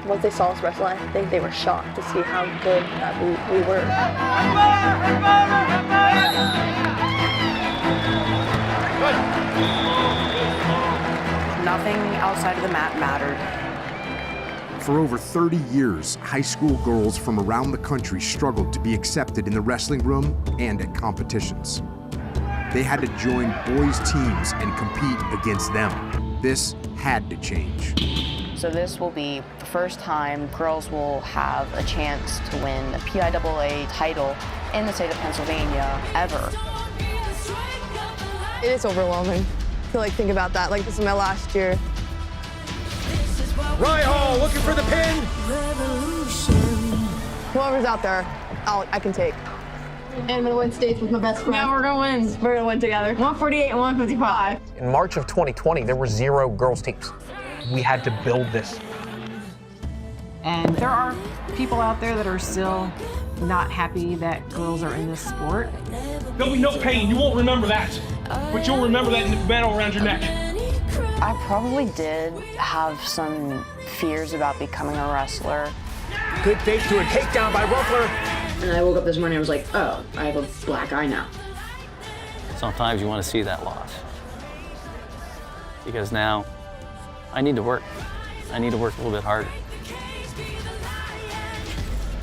Once they saw us wrestle, I think they were shocked to see how good we were. Nothing outside of the mat mattered. For over 30 years, high school girls from around the country struggled to be accepted in the wrestling room and at competitions. They had to join boys' teams and compete against them. This had to change. So this will be the first time girls will have a chance to win the PIAA title in the state of Pennsylvania ever. It is overwhelming to think about that. This is my last year. Rye looking for the pin. Whoever's out there, I can take. And I'm gonna win states with my best friend. Yeah, we're gonna win. We're gonna win together. 148 and 155. In March of 2020, there were 0 girls teams. We had to build this. And there are people out there that are still not happy that girls are in this sport. There'll be no pain. You won't remember that. But you'll remember that medal around your neck. I probably did have some fears about becoming a wrestler. Good fake to a takedown by Ruffler. And I woke up this morning and was like, oh, I have a black eye now. Sometimes you want to see that loss. Because now, I need to work. I need to work a little bit harder.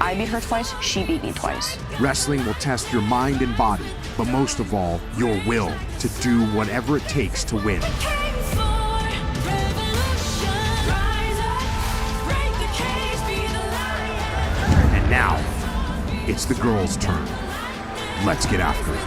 I beat her twice, she beat me twice. Wrestling will test your mind and body, but most of all, your will to do whatever it takes to win. And now, it's the girls' turn. Let's get after it.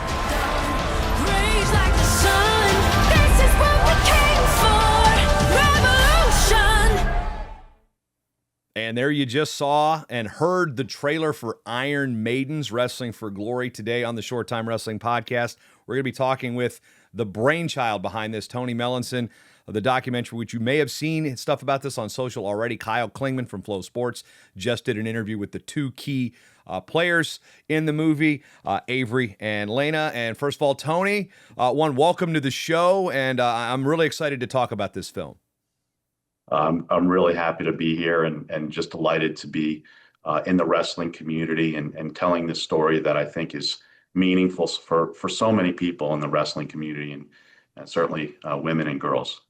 And there you just saw and heard the trailer for Iron Maidens Wrestling for Glory today on the Short Time Wrestling Podcast. We're going to be talking with the brainchild behind this, Tony Melanson, of the documentary, which you may have seen stuff about this on social already. Kyle Klingman from Flow Sports just did an interview with the 2 key players in the movie, Avery and Leyna. And first of all, Tony, welcome to the show, and I'm really excited to talk about this film. I'm really happy to be here and just delighted to be in the wrestling community and telling this story that I think is meaningful for so many people in the wrestling community and certainly women and girls.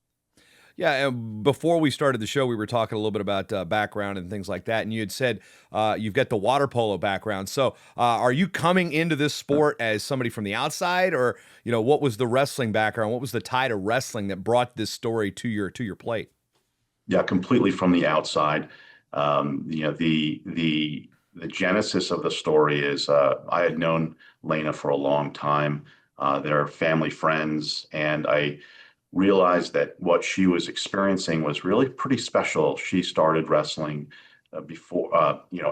Yeah, and before we started the show, we were talking a little bit about background and things like that, and you had said you've got the water polo background. So are you coming into this sport as somebody from the outside, or what was the wrestling background? What was the tie to wrestling that brought this story to your plate? Yeah, completely from the outside. The genesis of the story is I had known Leyna for a long time. They're family friends, and I realized that what she was experiencing was really pretty special. She started wrestling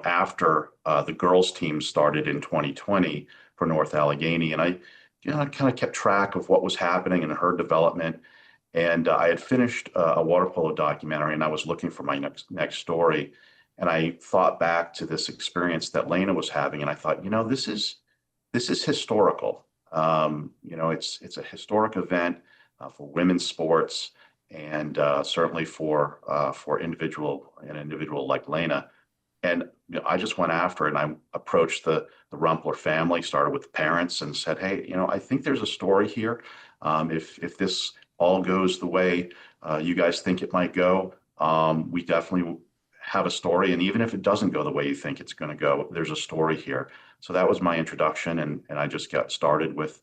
after the girls' team started in 2020 for North Allegheny, and I kind of kept track of what was happening in her development. And I had finished a water polo documentary, and I was looking for my next story. And I thought back to this experience that Leyna was having, and I thought, this is historical. It's a historic event for women's sports, and certainly for an individual like Leyna. And I just went after it, and I approached the Rumpler family, started with the parents, and said, hey, I think there's a story here. If this all goes the way you guys think it might go, we definitely have a story. And even if it doesn't go the way you think it's going to go, there's a story here. So that was my introduction, and I just got started with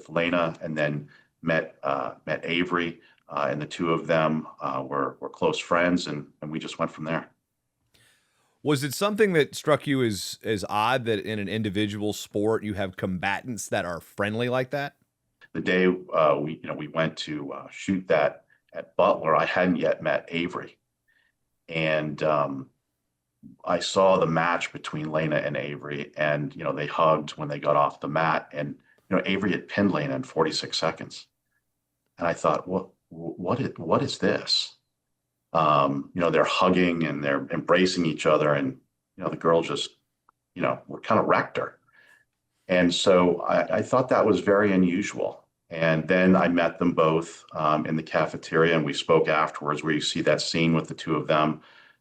Leyna, and then met Avery, and the 2 of them were close friends, and we just went from there. Was it something that struck you as odd that in an individual sport you have combatants that are friendly like that? The day we went to shoot that at Butler, I hadn't yet met Avery, and I saw the match between Leyna and Avery, and they hugged when they got off the mat, and Avery had pinned Leyna in 46 seconds, and I thought, what is this? They're hugging and they're embracing each other, and the girl just kind of wrecked her, and so I thought that was very unusual. And then I met them both in the cafeteria, and we spoke afterwards, where you see that scene with the 2 of them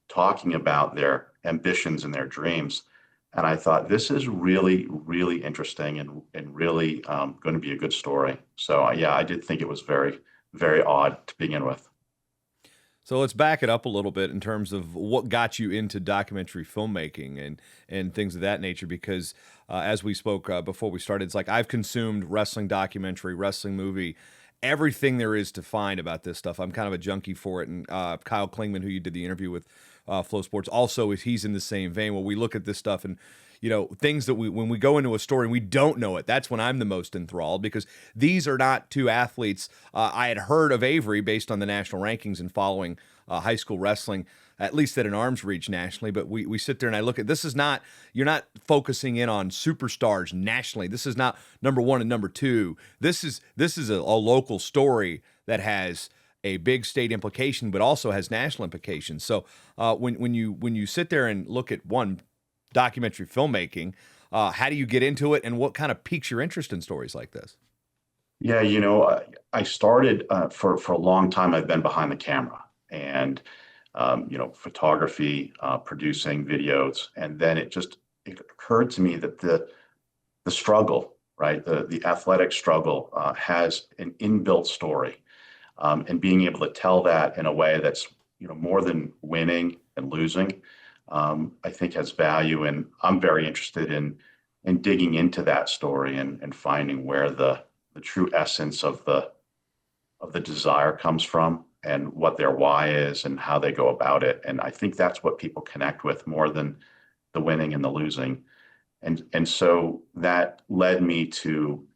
talking about their ambitions and their dreams. And I thought, this is really, really interesting and really going to be a good story. So yeah, I did think it was very, very odd to begin with. So let's back it up a little bit in terms of what got you into documentary filmmaking and things of that nature, because as we spoke before we started, it's like I've consumed wrestling documentary, wrestling movie, everything there is to find about this stuff. I'm kind of a junkie for it. And Kyle Klingman, who you did the interview with, Flow Sports, also he's in the same vein where we look at this stuff and, you know, things that when we go into a story and we don't know it, that's when I'm the most enthralled, because these are not two athletes. I had heard of Avery based on the national rankings and following high school wrestling, at least at an arm's reach nationally. But we sit there and I look at, this is not, you're not focusing in on superstars nationally. This is not number one and number two. This is a local story that has a big state implication, but also has national implications. So when you sit there and look at one documentary filmmaking, how do you get into it, and what kind of piques your interest in stories like this? Yeah, you know, I started for a long time. I've been behind the camera and you know, photography, producing videos, and then it occurred to me that the struggle, right, the athletic struggle has an inbuilt story, and being able to tell that in a way that's, you know, more than winning and losing, I think has value. And I'm very interested in digging into that story and finding where the true essence of the desire comes from and what their why is and how they go about it. And I think that's what people connect with more than the winning and the losing. And so that led me to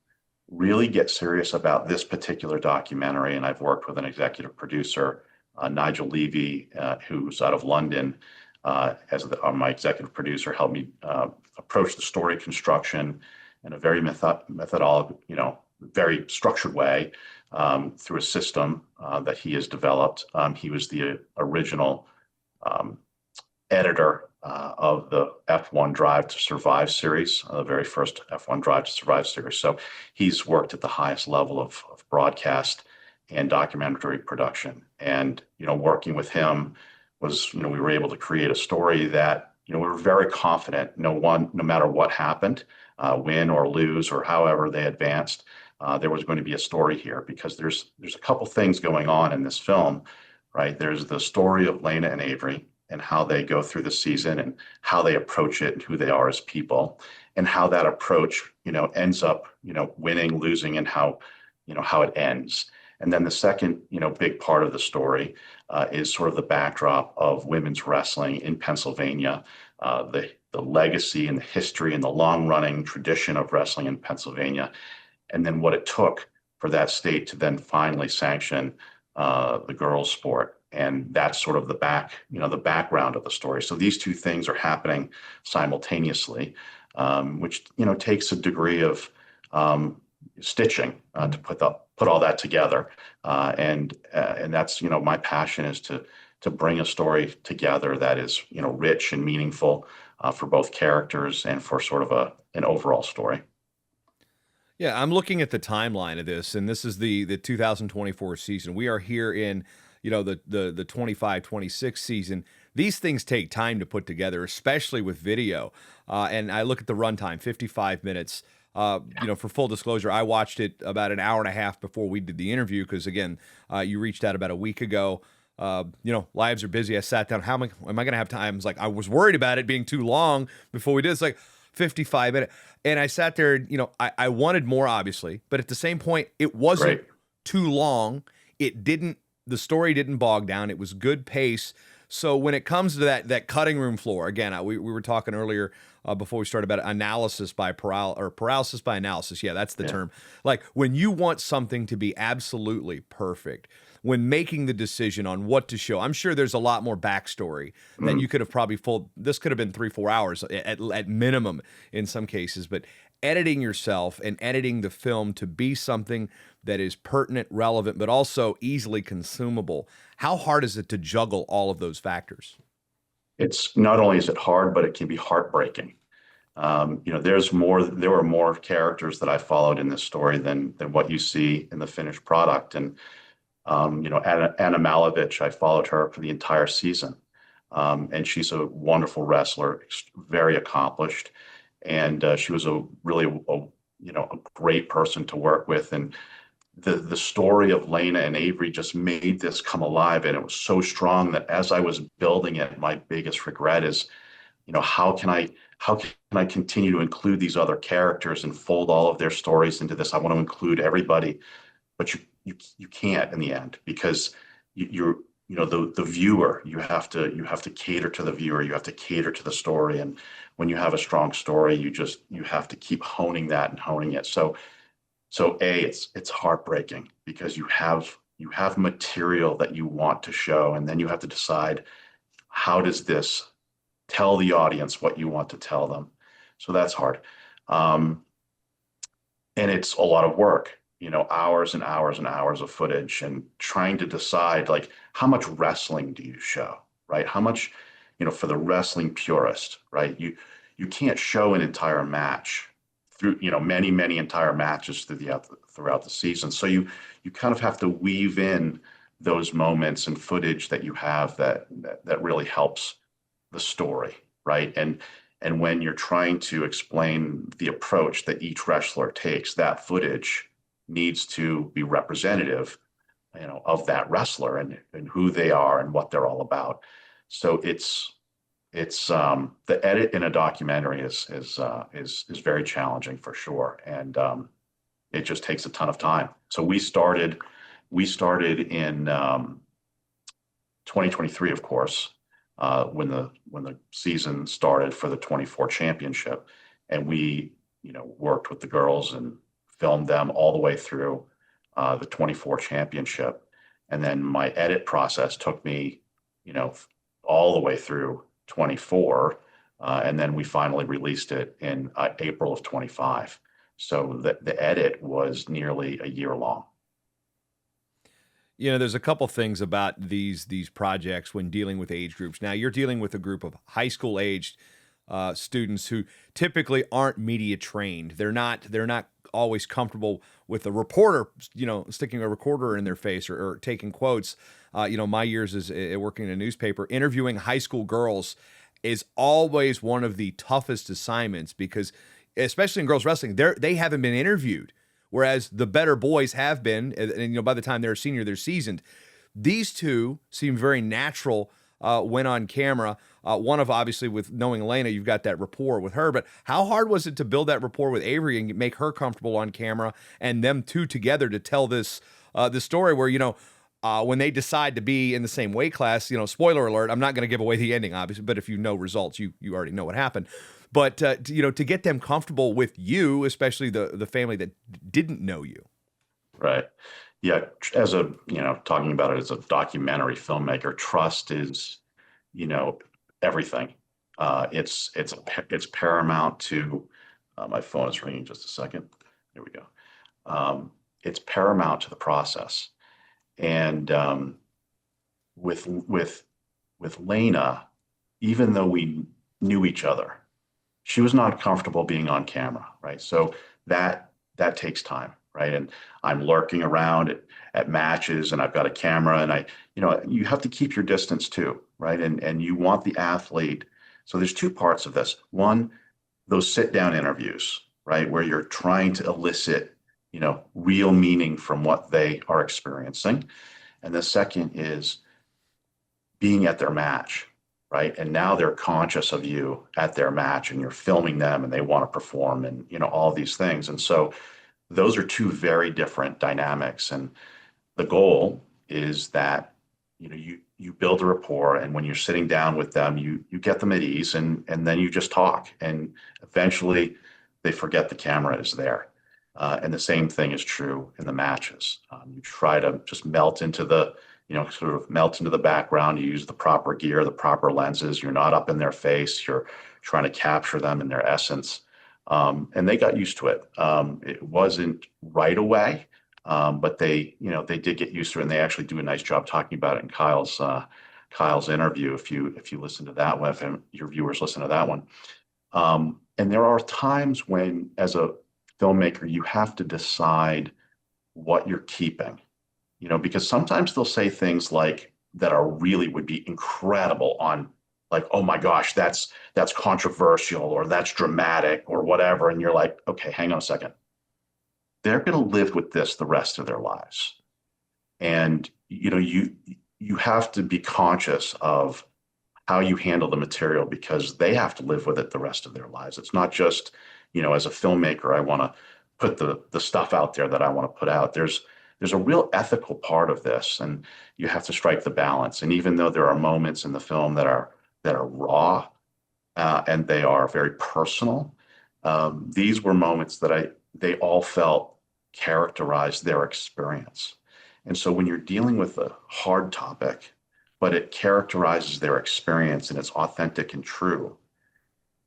really get serious about this particular documentary. And I've worked with an executive producer, Nigel Levy, who's out of London, as my executive producer, helped me approach the story construction in a very methodological, you know, very structured way, through a system that he has developed. He was the original editor of the F1 Drive to Survive series, the very first F1 Drive to Survive series. So he's worked at the highest level of broadcast and documentary production. And, you know, working with him was, you know, we were able to create a story that, you know, we were very confident no matter what happened, win or lose or however they advanced, there was going to be a story here, because there's a couple things going on in this film, right? There's the story of Leyna and Avery and how they go through the season and how they approach it and who they are as people, and how that approach, you know, ends up, you know, winning, losing, and how, you know, how it ends. And then the second, you know, big part of the story is sort of the backdrop of women's wrestling in Pennsylvania, the legacy and the history and the long-running tradition of wrestling in Pennsylvania, and then what it took for that state to then finally sanction the girls' sport. And that's sort of the background of the story. So these two things are happening simultaneously, which, you know, takes a degree of stitching to put all that together, and that's, you know, my passion is to bring a story together that is, you know, rich and meaningful for both characters and for sort of an overall story. Yeah, I'm looking at the timeline of this, and this is the 2024 season. We are here in, you know, the 25-26 season. These things take time to put together, especially with video. And I look at the runtime, 55 minutes. You know, for full disclosure, I watched it about an hour and a half before we did the interview, because again, you reached out about a week ago. You know, lives are busy. I sat down. How am I going to have time? I was like, I was worried about it being too long before we did. It's like 55 minutes. And I sat there, you know, I wanted more, obviously, but at the same point, it wasn't too long. The story didn't bog down. It was good pace. So when it comes to that cutting room floor, again, we were talking earlier before we started about analysis by paralysis by analysis. Yeah, that's the term. Like when you want something to be absolutely perfect, when making the decision on what to show, I'm sure there's a lot more backstory that you could have probably this could have been 3-4 hours at minimum in some cases, but editing yourself and editing the film to be something that is pertinent, relevant, but also easily consumable. How hard is it to juggle all of those factors? It's not only is it hard, but it can be heartbreaking. You know, there were more characters that I followed in this story than what you see in the finished product. And, you know, Anna Malovich, I followed her for the entire season. And she's a wonderful wrestler, very accomplished. And she was a great person to work with. And the story of Leyna and Avery just made this come alive. And it was so strong that as I was building it, my biggest regret is, how can I continue to include these other characters and fold all of their stories into this? I want to include everybody, but you can't in the end, because the viewer, you have to cater to the viewer, you have to cater to the story. And when you have a strong story, you have to keep honing that and honing it. So it's heartbreaking, because you have material that you want to show, and then you have to decide, how does this tell the audience what you want to tell them? So that's hard. And it's a lot of work, hours and hours and hours of footage, and trying to decide, like, how much wrestling do you show, right? How much, for the wrestling purist, right? You can't show an entire match through, many, many entire matches throughout the season. So you kind of have to weave in those moments and footage that you have that really helps the story, right? And when you're trying to explain the approach that each wrestler takes, that footage needs to be representative, of that wrestler and who they are and what they're all about. So it's the edit in a documentary is very challenging for sure, and it just takes a ton of time. So we started in 2023, of course, when the season started for the 24 championship, and we worked with the girls and filmed them all the way through the 24 championship. And then my edit process took me all the way through 24, and then we finally released it in April of 25. So the edit was nearly a year long. There's a couple things about these projects when dealing with age groups. Now, you're dealing with a group of high school aged students who typically aren't media trained. They're not always comfortable with a reporter, sticking a recorder in their face or taking quotes. My years as working in a newspaper, interviewing high school girls is always one of the toughest assignments, because especially in girls wrestling, they haven't been interviewed. Whereas the better boys have been, and by the time they're a senior, they're seasoned. These two seem very natural when on camera. One of, obviously, with knowing Leyna, you've got that rapport with her. But how hard was it to build that rapport with Avery and make her comfortable on camera, and them two together to tell this story where, when they decide to be in the same weight class, spoiler alert, I'm not going to give away the ending, obviously, but if you know results, you already know what happened. But, to get them comfortable with you, especially the family that didn't know you. Right. Yeah. Talking about it as a documentary filmmaker, trust is, everything. It's paramount to, my phone is ringing, just a second. Here we go. It's paramount to the process. And with Leyna, even though we knew each other, she was not comfortable being on camera, right? So that takes time, right? And I'm lurking around at matches, and I've got a camera, and you have to keep your distance too, right? And you want the athlete. So there's two parts of this. One, those sit-down interviews, right, where you're trying to elicit, real meaning from what they are experiencing. And the second is being at their match, right? And now they're conscious of you at their match, and you're filming them, and they want to perform, and all these things. And so those are two very different dynamics. And the goal is that you build a rapport, and when you're sitting down with them, you get them at ease, and then you just talk, and eventually they forget the camera is there. And the same thing is true in the matches. You try to just melt into the background. You use the proper gear, the proper lenses. You're not up in their face. You're trying to capture them in their essence. And they got used to it. It wasn't right away, but they did get used to it, and they actually do a nice job talking about it in Kyle's interview. If you listen to that one, if your viewers listen to that one. And there are times when, as a filmmaker, you have to decide what you're keeping, because sometimes they'll say things like that would be incredible on like, oh my gosh, that's controversial or that's dramatic or whatever. And you're like, okay, hang on a second. They're going to live with this the rest of their lives. And, you have to be conscious of how you handle the material because they have to live with it the rest of their lives. It's not just, as a filmmaker, I want to put the stuff out there that I want to put out. There's a real ethical part of this, and you have to strike the balance. And even though there are moments in the film that are raw and they are very personal, these were moments that they all felt characterized their experience. And so when you're dealing with a hard topic, but it characterizes their experience and it's authentic and true,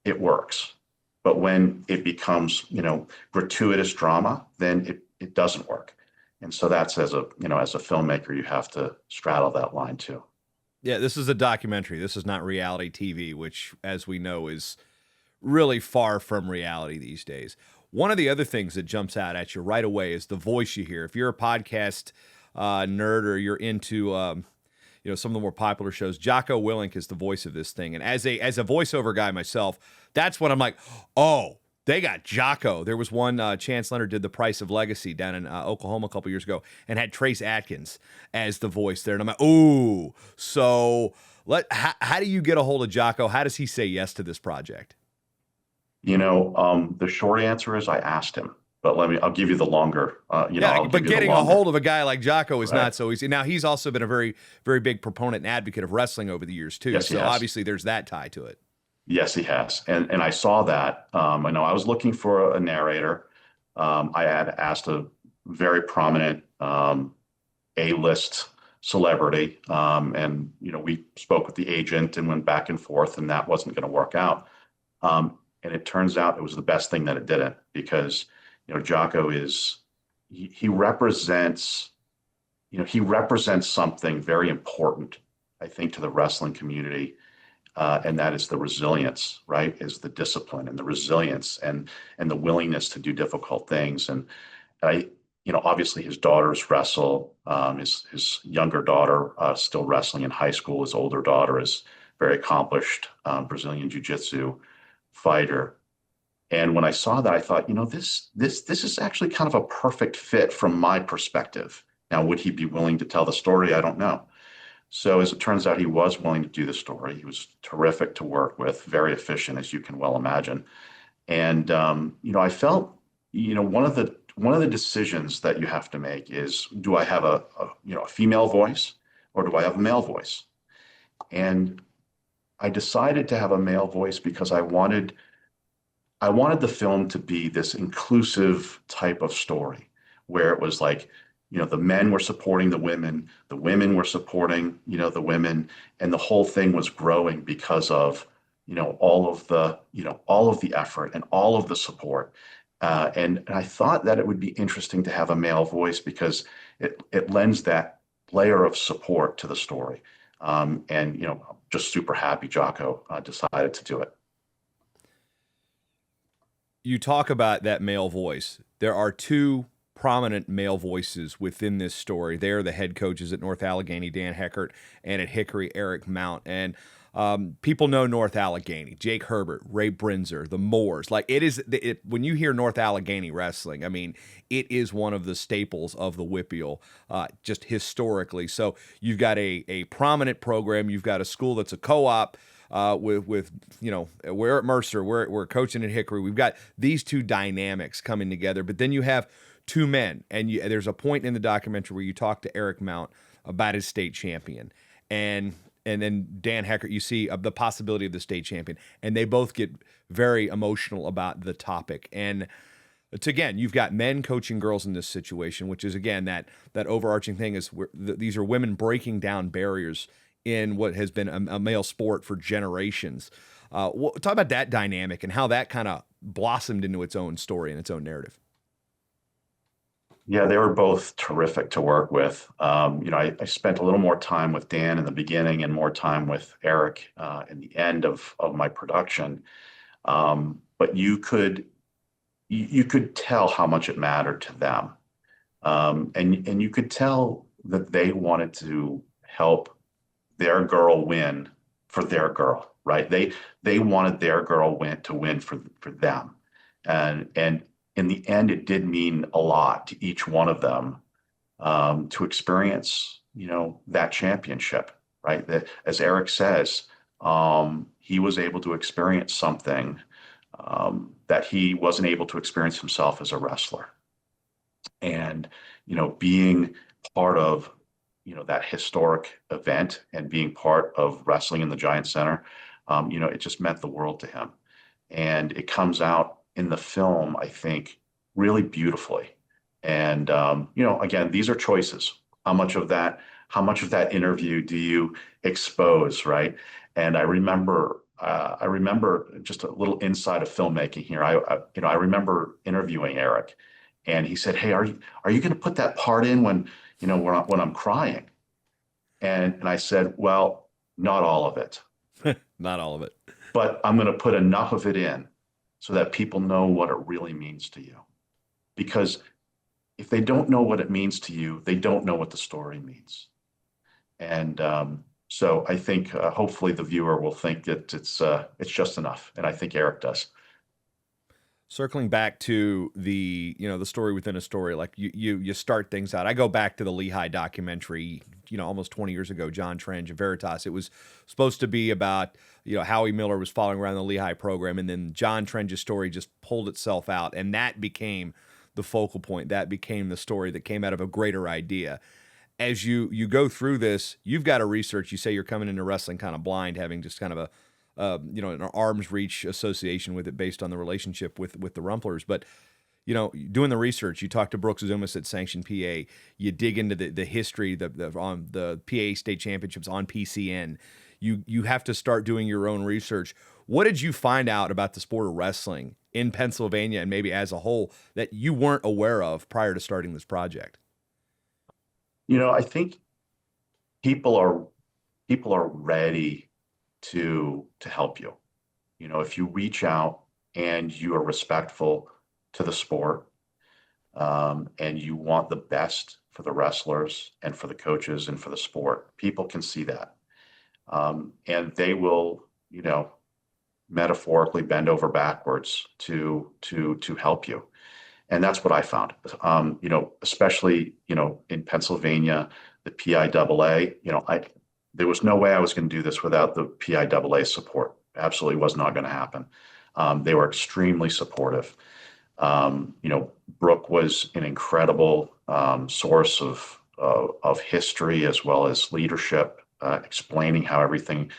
it works. But when it becomes, gratuitous drama, then it doesn't work. And so that's as a filmmaker, you have to straddle that line too. Yeah, this is a documentary. This is not reality TV, which, as we know, is really far from reality these days. One of the other things that jumps out at you right away is the voice you hear. If you're a podcast nerd or you're into some of the more popular shows, Jocko Willink is the voice of this thing. And as a voiceover guy myself, that's when I'm like, oh, they got Jocko. There was one, Chance Leonard did The Price of Legacy down in Oklahoma a couple years ago and had Trace Atkins as the voice there. And I'm like, ooh. So how do you get a hold of Jocko? How does he say yes to this project? The short answer is I asked him. But I'll give you the longer, but getting a hold of a guy like Jocko is not so easy. Now, he's also been a very, very big proponent and advocate of wrestling over the years, too. Yes, so obviously there's that tie to it. Yes, he has. And I saw that. I know I was looking for a narrator. I had asked a very prominent A-list celebrity. And we spoke with the agent and went back and forth, and that wasn't going to work out. And it turns out it was the best thing that it didn't, because Jocko he represents something very important, I think, to the wrestling community. And that is the resilience, right? Is the discipline and the resilience and the willingness to do difficult things. And obviously his daughters wrestle. His younger daughter still wrestling in high school. His older daughter is very accomplished Brazilian Jiu-Jitsu fighter. And when I saw that, I thought, this is actually kind of a perfect fit from my perspective. Now, would he be willing to tell the story? I don't know. So as it turns out, he was willing to do the story. He was terrific to work with, very efficient, as you can well imagine. And I felt, one of the decisions that you have to make is, do I have a female voice or do I have a male voice? And I decided to have a male voice because I wanted the film to be this inclusive type of story where it was like, the men were supporting the women were supporting, the women, and the whole thing was growing because of, all of the effort and all of the support. And I thought that it would be interesting to have a male voice because it lends that layer of support to the story. And just super happy Jocko decided to do it. You talk about that male voice. There are two prominent male voices within this story. They are the head coaches at North Allegheny, Dan Heckert, and at Hickory, Eric Mount. And people know North Allegheny, Jake Herbert, Ray Brinzer, the Moores. Like when you hear North Allegheny wrestling, I mean, it is one of the staples of the Whippeal, just historically. So you've got a prominent program. You've got a school that's a co-op. With we're at Mercer, we're coaching at Hickory. We've got these two dynamics coming together, but then you have two men, and there's a point in the documentary where you talk to Eric Mount about his state champion, and then Dan Heckert, you see the possibility of the state champion, and they both get very emotional about the topic. And it's, again, you've got men coaching girls in this situation, which is, again, that overarching thing is these are women breaking down barriers in what has been a male sport for generations. Talk about that dynamic and how that kind of blossomed into its own story and its own narrative. Yeah, they were both terrific to work with. I spent a little more time with Dan in the beginning and more time with Eric in the end of my production. But you could tell how much it mattered to them. And you could tell that they wanted to help their girl win for their girl, right? They wanted their girl to win for them. And in the end, it did mean a lot to each one of them to experience, that championship, right? That, as Eric says, he was able to experience something that he wasn't able to experience himself as a wrestler. And, being part of, that historic event and being part of wrestling in the Giant Center, it just meant the world to him. And it comes out in the film, I think, really beautifully. And, again, these are choices. How much of that interview do you expose, right? And I remember just a little inside of filmmaking here. I remember interviewing Eric, and he said, "Hey, are you going to put that part in when I'm crying?" And I said, "Well, not all of it, Not all of it, but I'm going to put enough of it in so that people know what it really means to you. Because if they don't know what it means to you, they don't know what the story means." And so I think hopefully the viewer will think that it's just enough, and I think Eric does. Circling back to the story within a story, like you start things out. I go back to the Lehigh documentary, almost 20 years ago, John Trench and Veritas. It was supposed to be about, Howie Miller was following around the Lehigh program, and then John Trench's story just pulled itself out, and that became the focal point. That became the story that came out of a greater idea. As you go through this, you've got to research. You say you're coming into wrestling kind of blind, having just kind of a an arm's reach association with it based on the relationship with the Rumplers. But, doing the research, you talk to Brooks Zumas at Sanction PA, you dig into the history, on the PA state championships on PCN. You have to start doing your own research. What did you find out about the sport of wrestling in Pennsylvania and maybe as a whole that you weren't aware of prior to starting this project? I think people are ready to help you. If you reach out and you are respectful to the sport, and you want the best for the wrestlers and for the coaches and for the sport, people can see that. And they will, metaphorically bend over backwards to help you. And that's what I found. Especially, in Pennsylvania, the PIAA, there was no way I was going to do this without the PIAA support. Absolutely was not going to happen. They were extremely supportive. Brooke was an incredible source of history as well as leadership, explaining how everything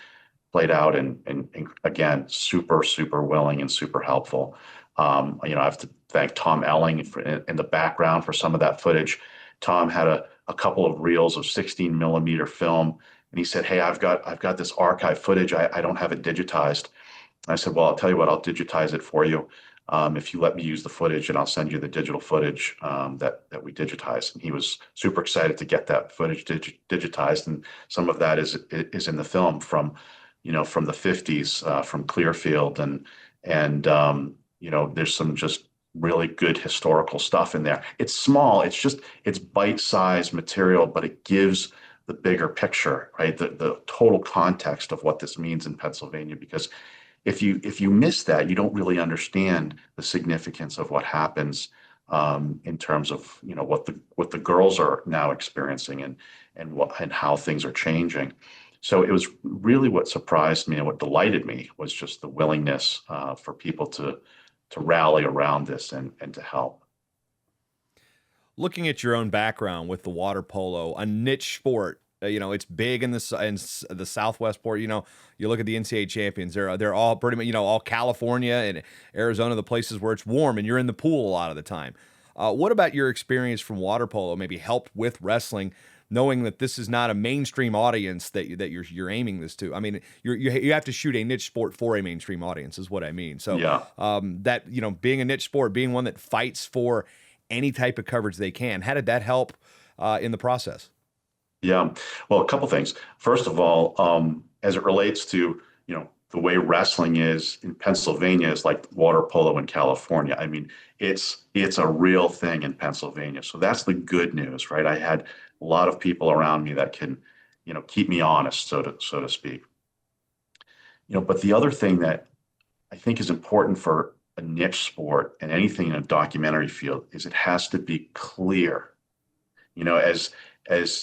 played out, and again, super, super willing and super helpful. I have to thank Tom Elling in the background for some of that footage. Tom had a couple of reels of 16 millimeter film, and he said, "Hey, I've got this archive footage. I don't have it digitized." And I said, "Well, I'll tell you what, I'll digitize it for you if you let me use the footage, and I'll send you the digital footage that we digitized." And he was super excited to get that footage digitized, and some of that is in the film from the 50s, from Clearfield, and there's some just really good historical stuff in there. It's small, it's bite-sized material, but it gives the bigger picture, right? The total context of what this means in Pennsylvania, because if you miss that, you don't really understand the significance of what happens in terms of what the girls are now experiencing and how things are changing. So it was really what surprised me and what delighted me was just the willingness for people to rally around this and to help. Looking at your own background with the water polo, a niche sport, it's big in the Southwest port. You look at the NCAA champions; they're all pretty much, all California and Arizona, the places where it's warm, and you're in the pool a lot of the time. What about your experience from water polo? Maybe helped with wrestling, knowing that this is not a mainstream audience that you're aiming this to. I mean, you have to shoot a niche sport for a mainstream audience, is what I mean. So yeah. That being a niche sport, being one that fights for any type of coverage they can, how did that help in the process? Yeah, well, a couple things. First of all, as it relates to, the way wrestling is in Pennsylvania is like water polo in California. I mean, it's a real thing in Pennsylvania. So that's the good news, right? I had a lot of people around me that can, keep me honest, so to speak. But the other thing that I think is important for a niche sport and anything in a documentary field is it has to be clear. As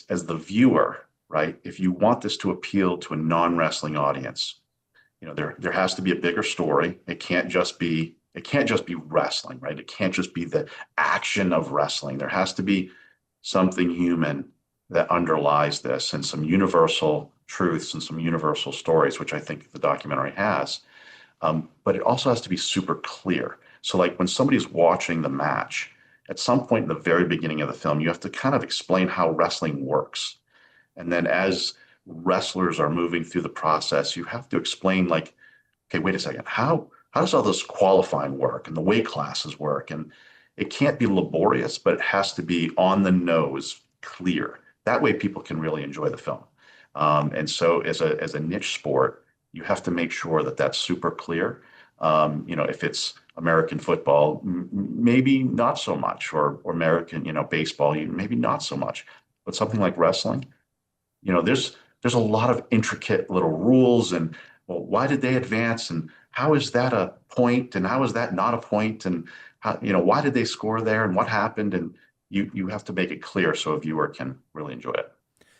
the viewer, right? If you want this to appeal to a non-wrestling audience, there has to be a bigger story. It can't just be wrestling, right? It can't just be the action of wrestling. There has to be something human that underlies this, and some universal truths and some universal stories, which I think the documentary has. But it also has to be super clear. So like when somebody's watching the match, at some point in the very beginning of the film, you have to kind of explain how wrestling works. And then as wrestlers are moving through the process, you have to explain, like, okay, wait a second, how does all this qualifying work and the weight classes work? And it can't be laborious, but it has to be on the nose, clear. That way people can really enjoy the film. And so as a niche sport, you have to make sure that that's super clear. If it's American football, maybe not so much, or American, baseball, maybe not so much. But something like wrestling, there's a lot of intricate little rules, and well, why did they advance, and how is that a point, and how is that not a point, and how, why did they score there, and what happened, and you have to make it clear so a viewer can really enjoy it.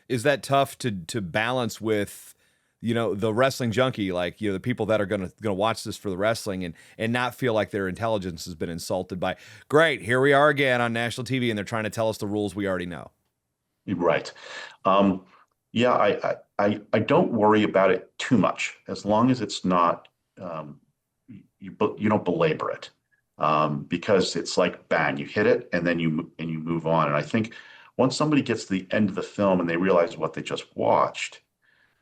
Is that tough to balance with, the wrestling junkie, like, the people that are gonna watch this for the wrestling and not feel like their intelligence has been insulted by, great, here we are again on national TV and they're trying to tell us the rules we already know? Right. Yeah, I don't worry about it too much, as long as it's not, you don't belabor it, because it's like, bang, you hit it and then you move on. And I think once somebody gets to the end of the film and they realize what they just watched,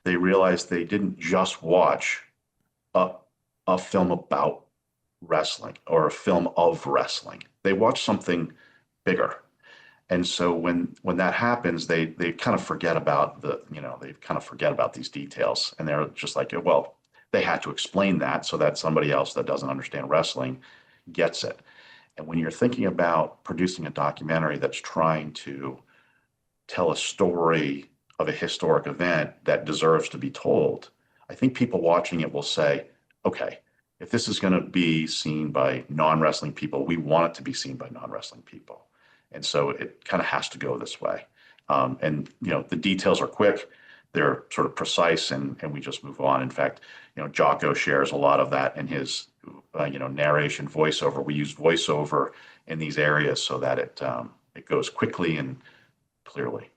they realize they didn't just watch a film about wrestling or a film of wrestling. They watched something bigger. And so when that happens, they kind of forget about these details, and they're just like, well, they had to explain that so that somebody else that doesn't understand wrestling gets it. And when you're thinking about producing a documentary that's trying to tell a story of a historic event that deserves to be told, I think people watching it will say, okay, if this is going to be seen by non-wrestling people, we want it to be seen by non-wrestling people. And so it kind of has to go this way. And the details are quick, they're sort of precise, and we just move on. In fact, Jocko shares a lot of that in his narration voiceover. We use voiceover in these areas so that it goes quickly and clearly.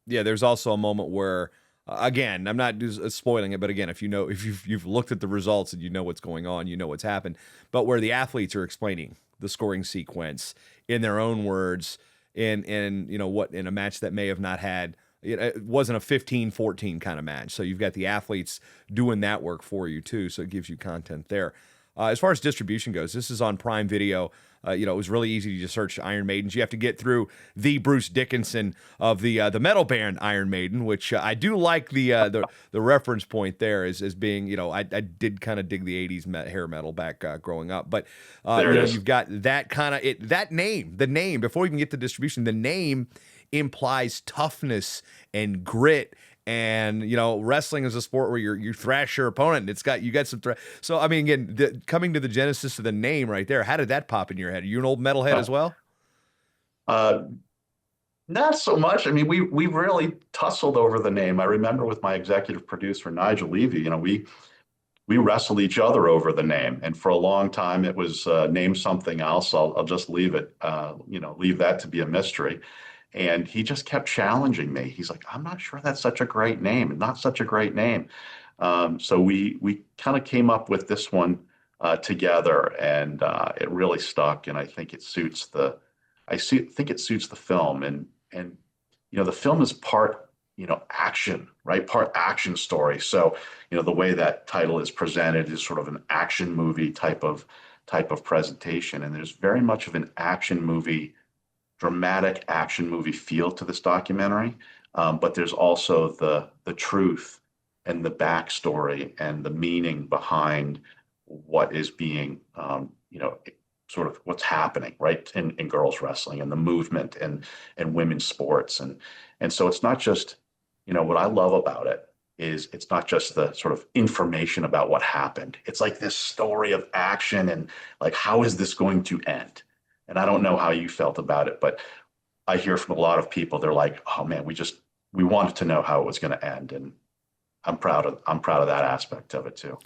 Yeah, there's also a moment where, again, I'm not spoiling it, but again, if you've looked at the results and you know what's going on, you know what's happened, but where the athletes are explaining the scoring sequence in their own words, in a match that may have not had, it wasn't a 15-14 kind of match. So you've got the athletes doing that work for you too. So it gives you content there. As far as distribution goes, this is on Prime Video. It was really easy to just search Iron Maidens. You have to get through the Bruce Dickinson of the metal band Iron Maiden, which I do like the reference point there as being, I did kind of dig the 80s hair metal back growing up. But you've got that kind of the name, before we even get to distribution, the name implies toughness and grit. And wrestling is a sport where you thrash your opponent. You got some so I mean, again, coming to the genesis of the name right there, how did that pop in your head? Are you an old metalhead as well? Not so much. I mean, we really tussled over the name. I remember with my executive producer Nigel Levy, we wrestled each other over the name, and for a long time it was name something else. I'll just leave it, leave that to be a mystery. And he just kept challenging me. He's like, I'm not sure that's such a great name, not such a great name. So we kind of came up with this one together, and it really stuck. And I think it suits the film. And the film is part, action, right? Part action story. So, the way that title is presented is sort of an action movie type of presentation. And there's very much of an action movie, dramatic action movie feel to this documentary, but there's also the truth and the backstory and the meaning behind what is being, sort of what's happening, right, in girls wrestling and the movement and women's sports, and so it's not just, what I love about it is it's not just the sort of information about what happened. It's like this story of action and like, how is this going to end? And I don't know how you felt about it, but I hear from a lot of people, they're like, oh man, we wanted to know how it was going to end. And I'm proud of that aspect of it too.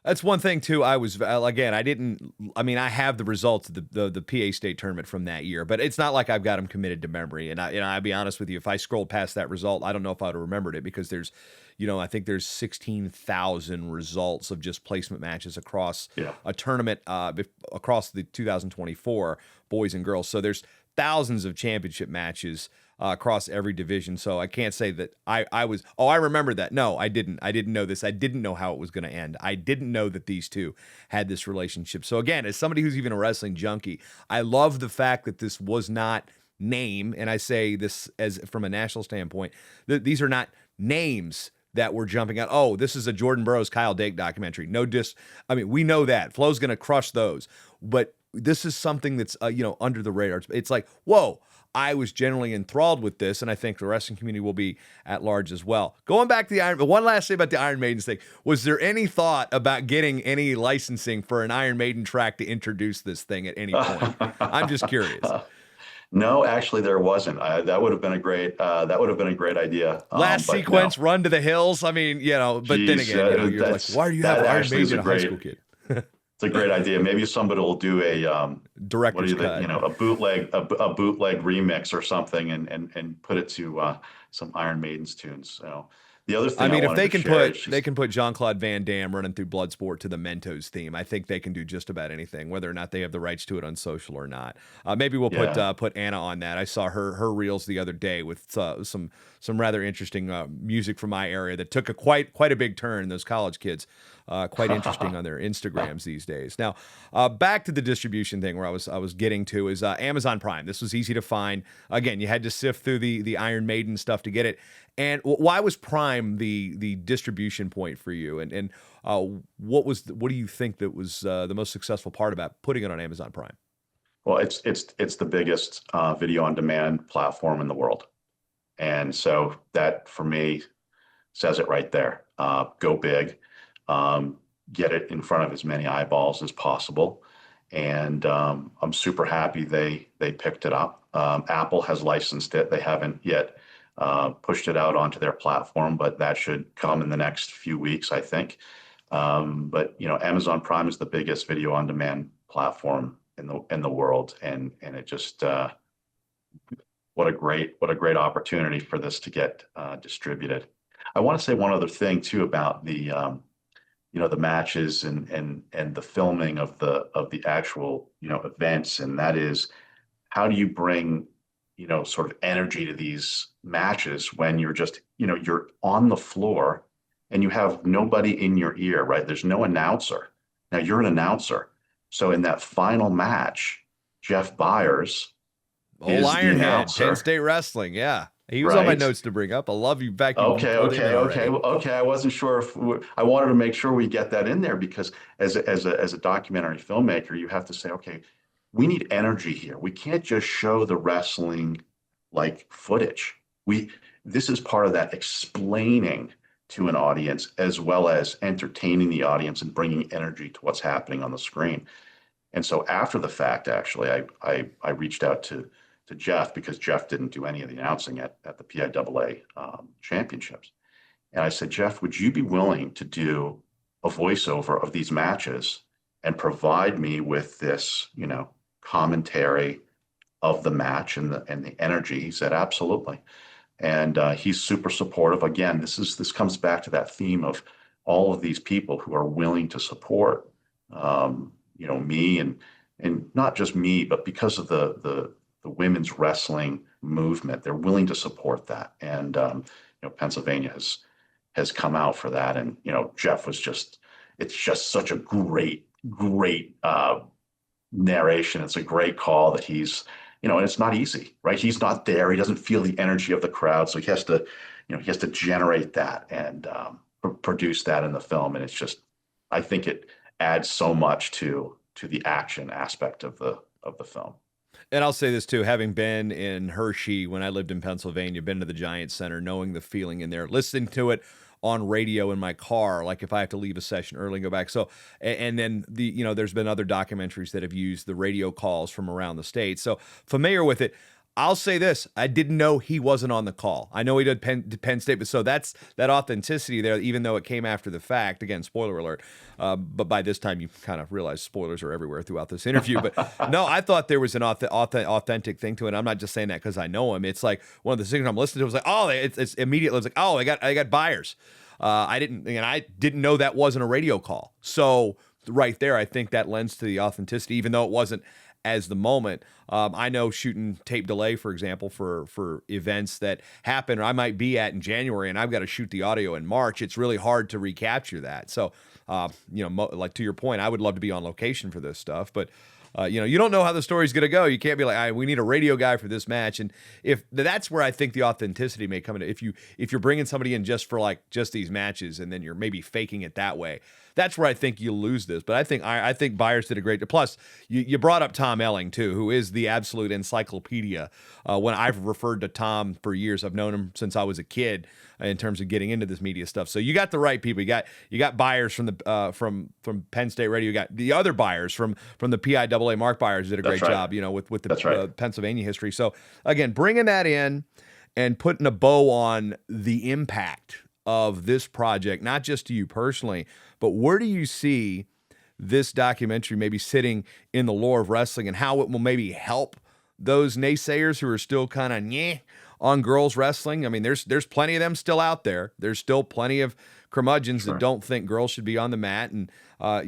That's one thing too. I was, again, I have the results of the PA state tournament from that year, but it's not like I've got them committed to memory. And I'll be honest with you, if I scrolled past that result, I don't know if I would have remembered it, because there's, I think there's 16,000 results of just placement matches across a tournament, across the 2024 boys and girls. So there's thousands of championship matches across every division. So I can't say that I remember that. No, I didn't. I didn't know this. I didn't know how it was going to end. I didn't know that these two had this relationship. So again, as somebody who's even a wrestling junkie, I love the fact that this was not name. And I say this as from a national standpoint, that these are not names that we're jumping out. Oh, this is a Jordan Burroughs, Kyle Dake documentary. We know that Flo's going to crush those, but this is something that's, under the radar. It's like, whoa, I was generally enthralled with this, and I think the wrestling community will be at large as well. Going back to one last thing about the Iron Maidens thing. Was there any thought about getting any licensing for an Iron Maiden track to introduce this thing at any point? I'm just curious. No, actually, there wasn't. That would have been a great. That would have been a great idea. Last sequence, no. Run to the hills. I mean, but then again, you're like, why do you have Iron Maiden, a high school kid? It's a great idea. Maybe somebody will do a director's cut. A bootleg remix or something, and put it to some Iron Maidens tunes. So the other thing, if they can put Jean-Claude Van Damme running through Bloodsport to the Mentos theme, I think they can do just about anything, whether or not they have the rights to it on social or not. Maybe we'll put Anna on that. I saw her reels the other day with some rather interesting music from my area that took quite a big turn. Those college kids. Quite interesting on their Instagrams these days. Now, back to the distribution thing where I was getting to is Amazon Prime. This was easy to find. Again, you had to sift through the Iron Maiden stuff to get it. And why was Prime the distribution point for you? And what do you think that was the most successful part about putting it on Amazon Prime? Well, it's the biggest video on demand platform in the world, and so that for me says it right there. Go big. Get it in front of as many eyeballs as possible. And I'm super happy they picked it up. Apple has licensed it. They haven't yet pushed it out onto their platform, but that should come in the next few weeks, I think. But Amazon Prime is the biggest video on demand platform in the world. And it just, what a great opportunity for this to get distributed. I want to say one other thing too about the matches and the filming of the actual, events. And that is, how do you bring, sort of energy to these matches when you're just, you're on the floor and you have nobody in your ear, right? There's no announcer. Now you're an announcer. So in that final match, Jeff Byers is the announcer. Penn State Wrestling. Yeah. He was on my notes to bring up. I love you back. Okay. I wasn't sure if I wanted to make sure we get that in there, because as a documentary filmmaker, you have to say, okay, we need energy here. We can't just show the wrestling like footage. This is part of that explaining to an audience as well as entertaining the audience and bringing energy to what's happening on the screen. And so after the fact, actually, I reached out to Jeff, because Jeff didn't do any of the announcing at the PIAA championships. And I said, Jeff, would you be willing to do a voiceover of these matches and provide me with this, commentary of the match and the energy? He said, absolutely. And he's super supportive. Again, this comes back to that theme of all of these people who are willing to support, me and not just me, but because of the women's wrestling movement, they're willing to support that. And, Pennsylvania has come out for that. And, Jeff was it's just such a great narration. It's a great call that he's, and it's not easy, right? He's not there. He doesn't feel the energy of the crowd. So he has to generate that and produce that in the film. And it's just, I think it adds so much to the action aspect of the film. And I'll say this too, having been in Hershey when I lived in Pennsylvania, been to the Giant Center, knowing the feeling in there, listening to it on radio in my car, like if I have to leave a session early and go back. So, and then there's been other documentaries that have used the radio calls from around the state. So familiar with it. I'll say this: I didn't know he wasn't on the call. I know he did Penn State, but so that's that authenticity there, even though it came after the fact. Again, spoiler alert. But by this time, you kind of realize spoilers are everywhere throughout this interview. But no, I thought there was an authentic thing to it. I'm not just saying that because I know him. It's like one of the things I'm listening to was like, oh, it's immediately. It's like, oh, I got Byers. I didn't know that wasn't a radio call. So right there, I think that lends to the authenticity, even though it wasn't as the moment. I know shooting tape delay, for example, for events that happen, or I might be at in January and I've got to shoot the audio in March. It's really hard to recapture that. So, like to your point, I would love to be on location for this stuff, but you don't know how the story's going to go. You can't be like, we need a radio guy for this match. And if that's where I think the authenticity may come in. If you're bringing somebody in just for just these matches, and then you're maybe faking it that way, that's where I think you lose this. But I think Byers did a great job. Plus, you brought up Tom Elling too, who is the absolute encyclopedia. When I've referred to Tom for years, I've known him since I was a kid in terms of getting into this media stuff. So you got the right people. You got Byers from the from Penn State Radio. You got the other Byers from the PIAA. Mark Byers did a great job, with the Pennsylvania history. So again, bringing that in and putting a bow on the impact of this project, not just to you personally, but where do you see this documentary maybe sitting in the lore of wrestling, and how it will maybe help those naysayers who are still kind of on girls wrestling? I mean, there's plenty of them still out there. There's still plenty of curmudgeons that don't think girls should be on the mat. And,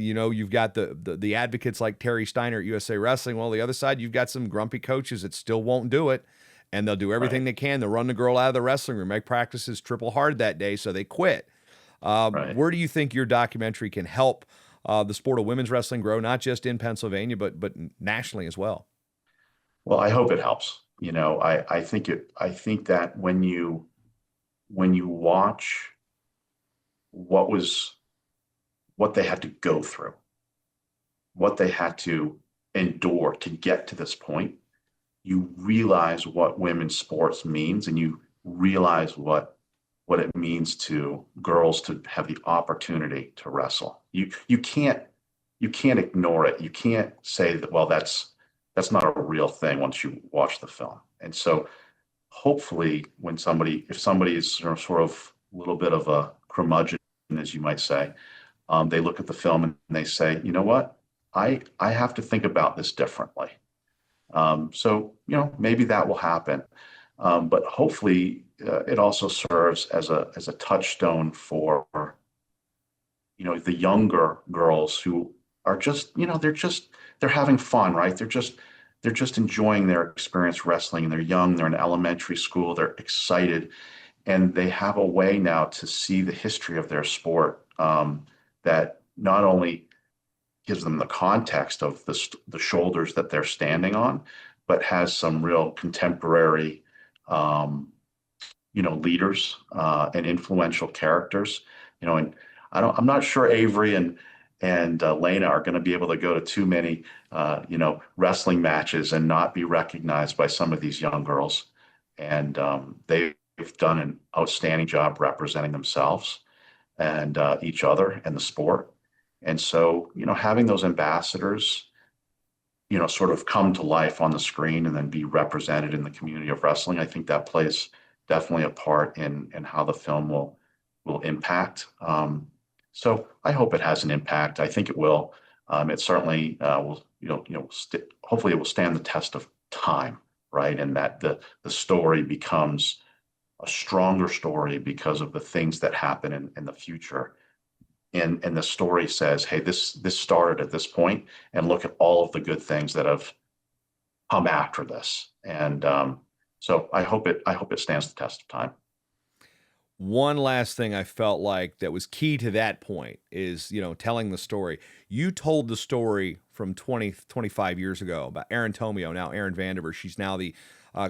you've got the advocates like Terry Steiner at USA Wrestling. Well, the other side, you've got some grumpy coaches that still won't do it. And they'll do everything they can. They'll run the girl out of the wrestling room, make practices triple hard that day, so they quit. Where do you think your documentary can help the sport of women's wrestling grow, not just in Pennsylvania, but nationally as well? Well, I hope it helps. I think that when you watch what they had to go through, what they had to endure to get to this point, you realize what women's sports means, and you realize what it means to girls to have the opportunity to wrestle. You can't ignore it. You can't say that, well, that's not a real thing once you watch the film. And so hopefully if somebody is sort of a little bit of a curmudgeon, as you might say, they look at the film and they say, you know what, I have to think about this differently. So maybe that will happen. But hopefully it also serves as a touchstone for, the younger girls who are just, they're having fun, right? They're just enjoying their experience wrestling, and they're young, they're in elementary school, they're excited, and they have a way now to see the history of their sport that not only gives them the context of the shoulders that they're standing on, but has some real contemporary, leaders and influential characters. And I'm not sure Avery and Leyna are going to be able to go to too many, wrestling matches and not be recognized by some of these young girls. And they've done an outstanding job representing themselves and each other and the sport. And so, having those ambassadors, sort of come to life on the screen and then be represented in the community of wrestling, I think that plays definitely a part in how the film will impact. So I hope it has an impact. I think it will. It certainly will, hopefully it will stand the test of time, right? And that the story becomes a stronger story because of the things that happen in the future. And the story says, hey, this started at this point, and look at all of the good things that have come after this. And so I hope it stands the test of time. One last thing I felt like that was key to that point is, telling the story. You told the story from 25 years ago about Erin Tomeo, now Erin Vandiver. She's now the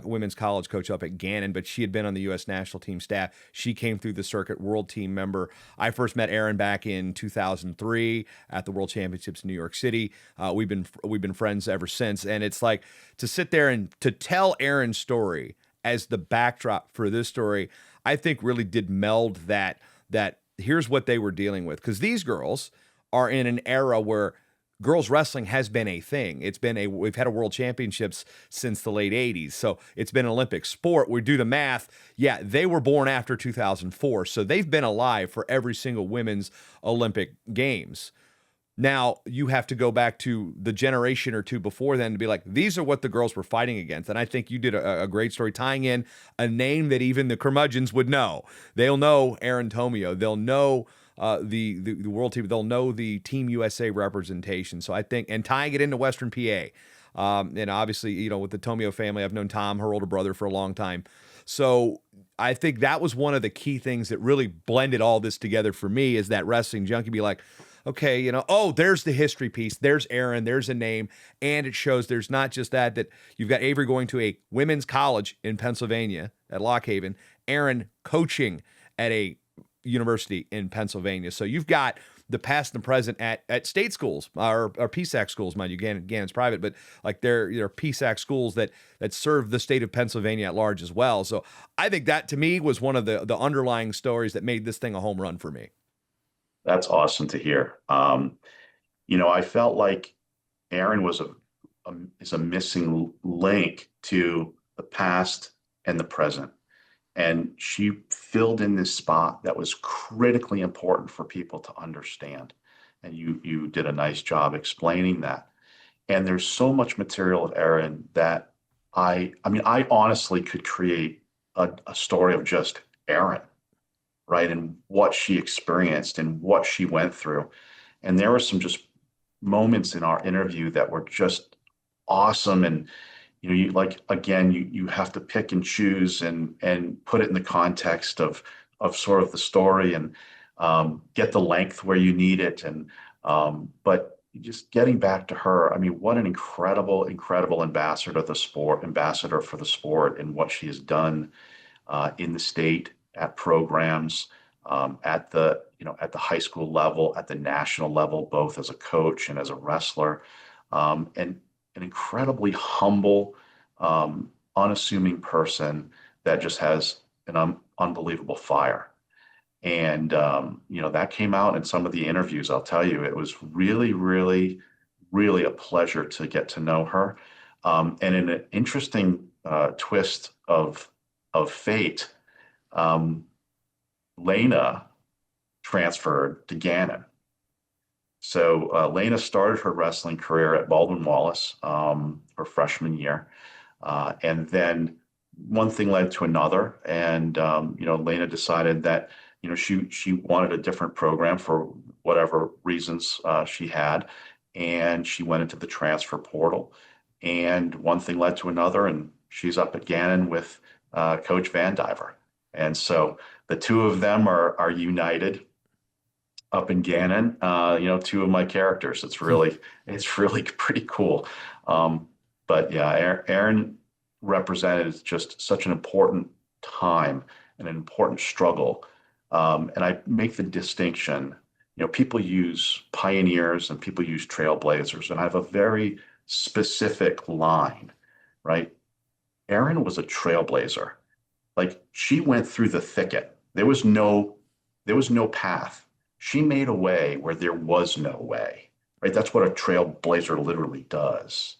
women's college coach up at Gannon, but she had been on the U.S. national team staff. She came through the circuit, world team member. I first met Erin back in 2003 at the World Championships in New York City. We've been friends ever since, and it's like to sit there and to tell Erin's story as the backdrop for this story, I think really did meld that that here's what they were dealing with. Because these girls are in an era where girls wrestling has been a thing. We've had a world championships since the late 80s. So it's been an Olympic sport. We do the math. Yeah, they were born after 2004. So they've been alive for every single women's Olympic games. Now you have to go back to the generation or two before then to be like, these are what the girls were fighting against. And I think you did a great story tying in a name that even the curmudgeons would know. They'll know Erin Tomeo. They'll know the world team. They'll know the Team USA representation. So I think, and tying it into Western PA, and obviously, with the Tomeo family, I've known Tom, her older brother, for a long time. So I think that was one of the key things that really blended all this together for me, is that wrestling junkie be like, okay, oh, there's the history piece. There's Erin. There's a name. And it shows there's not just that you've got Avery going to a women's college in Pennsylvania at Lock Haven, Erin coaching at a university in Pennsylvania. So you've got the past and the present at state schools or PSAC schools, mind you. Gannon's private, but like they're PSAC schools that serve the state of Pennsylvania at large as well. So I think that to me was one of the underlying stories that made this thing a home run for me. That's awesome to hear. I felt like Erin is a missing link to the past and the present. And she filled in this spot that was critically important for people to understand. And you did a nice job explaining that. And there's so much material of Erin that I honestly could create a story of just Erin, right? And what she experienced and what she went through. And there were some just moments in our interview that were just awesome. And you have to pick and choose and put it in the context of sort of the story and get the length where you need it. And but just getting back to her, what an incredible ambassador for the sport and what she has done in the state, at programs, at the high school level, at the national level, both as a coach and as a wrestler, and an incredibly humble, unassuming person that just has an unbelievable fire. And, that came out in some of the interviews. I'll tell you, it was really, really, really a pleasure to get to know her. And in an interesting twist of fate, Leyna transferred to Gannon. So Leyna started her wrestling career at Baldwin Wallace her freshman year. And then one thing led to another. And, Leyna decided that, she wanted a different program for whatever reasons she had. And she went into the transfer portal. And one thing led to another. And she's up at Gannon with Coach Van Diver. And so the two of them are united up in Gannon, two of my characters. It's really pretty cool. But yeah, Erin represented just such an important time and an important struggle. And I make the distinction, people use pioneers and people use trailblazers, and I have a very specific line, right? Erin was a trailblazer. Like, she went through the thicket. There was no path. She made a way where there was no way, right? That's what a trailblazer literally does.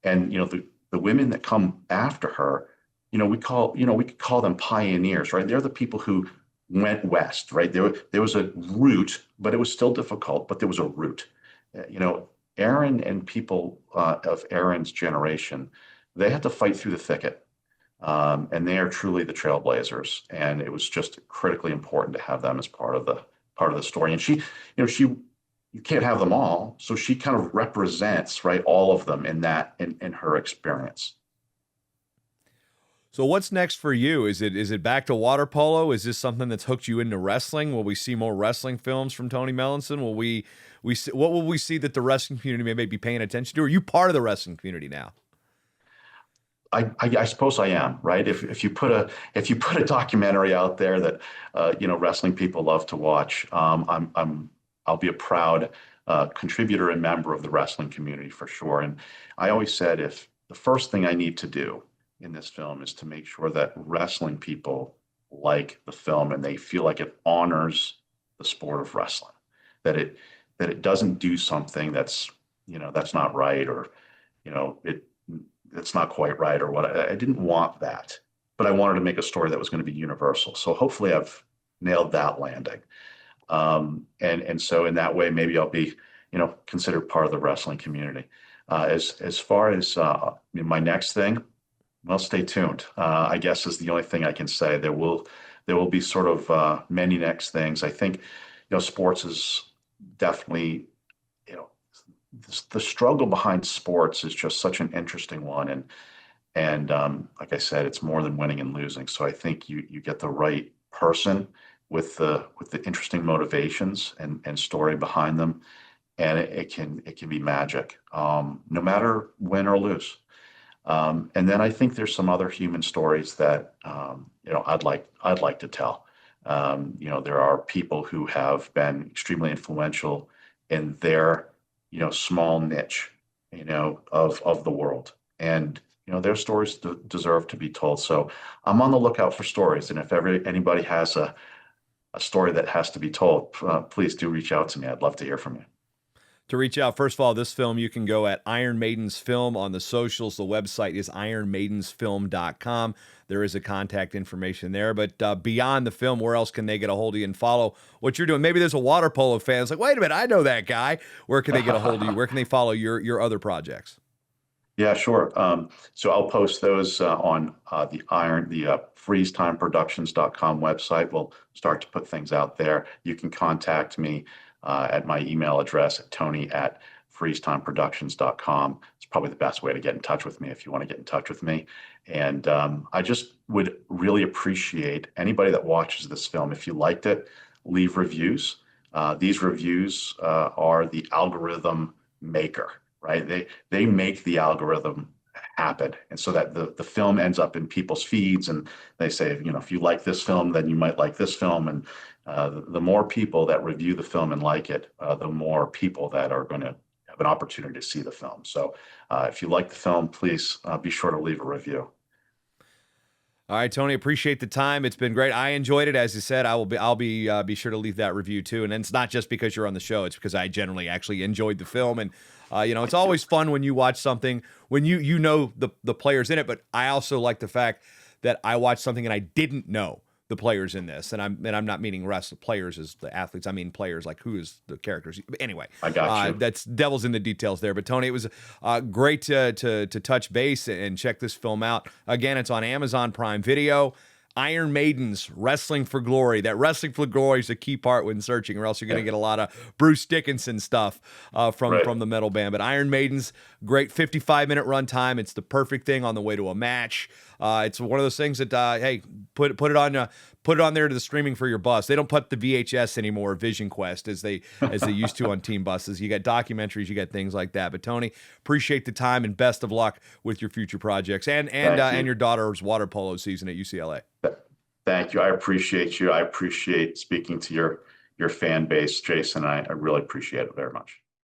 And, the women that come after her, we could call them pioneers, right? They're the people who went west, right? There was a route, but it was still difficult, but there was a route. Erin and people of Erin's generation, they had to fight through the thicket. And they are truly the trailblazers. And it was just critically important to have them as part of the story. And she, you can't have them all. So she kind of represents, right, all of them in her experience. So what's next for you? Is it back to water polo? Is this something that's hooked you into wrestling? Will we see more wrestling films from Tony Melanson? What will we see that the wrestling community may be paying attention to? Are you part of the wrestling community now? I suppose I am, right? If you put a documentary out there that wrestling people love to watch, I'll be a proud contributor and member of the wrestling community for sure. And I always said, if the first thing I need to do in this film is to make sure that wrestling people like the film and they feel like it honors the sport of wrestling, that it doesn't do something that's, that's not right, or, it's not quite right, or what. I didn't want that, but I wanted to make a story that was going to be universal. So hopefully I've nailed that landing. And so in that way, maybe I'll be, considered part of the wrestling community. As far as my next thing, well, stay tuned. I guess is the only thing I can say. There will be sort of many next things. I think, sports is definitely, the struggle behind sports is just such an interesting one. And like I said, it's more than winning and losing. So I think you get the right person with the interesting motivations and story behind them, and it can be magic, no matter win or lose. And then I think there's some other human stories that I'd like to tell. There are people who have been extremely influential in their small niche of the world, and their stories deserve to be told. So I'm on the lookout for stories, and if anybody has a story that has to be told, please do reach out to me. I'd love to hear from you. To reach out, first of all, this film, you can go at Iron Maidens Film on the socials. The website is ironmaidensfilm.com. There is a contact information there. But beyond the film, where else can they get a hold of you and follow what you're doing? Maybe there's a water polo fan that's like, wait a minute, I know that guy. Where can they get a hold of you? Where can they follow your other projects? Yeah, sure. So I'll post those on the freezetimeproductions.com website. We'll start to put things out there. You can contact me at my email address at tony@freezetimeproductions.com. It's probably the best way to get in touch with me if you want to get in touch with me. And I just would really appreciate anybody that watches this film. If you liked it, leave reviews. These reviews are the algorithm maker, right? They make the algorithm happen. And so that the film ends up in people's feeds, and they say, if you like this film, then you might like this film. And the more people that review the film and like it, the more people that are going to have an opportunity to see the film. So if you like the film, please be sure to leave a review. All right, Tony, appreciate the time. It's been great. I enjoyed it. As you said, I'll be sure to leave that review too. And it's not just because you're on the show. It's because I generally actually enjoyed the film. And it's always fun when you watch something when you know the players in it. But I also like the fact that I watched something and I didn't know the players in this, and I'm not meaning players as the athletes. I mean players, like who is the characters. Anyway, I got you. That's devil's in the details there. But Tony, it was great to touch base and check this film out. Again, it's on Amazon Prime Video. Iron Maidens, Wrestling for Glory. That Wrestling for Glory is a key part when searching, or else you're going to get a lot of Bruce Dickinson stuff from the metal band. But Iron Maidens, great 55-minute runtime. It's the perfect thing on the way to a match. It's one of those things that hey, put it on there to the streaming for your bus. They don't put the VHS anymore, Vision Quest, as they used to on team buses. You got documentaries, you got things like that. But Tony, appreciate the time and best of luck with your future projects and your daughter's water polo season at UCLA. Thank you. I appreciate you. I appreciate speaking to your fan base, Jason. I really appreciate it very much.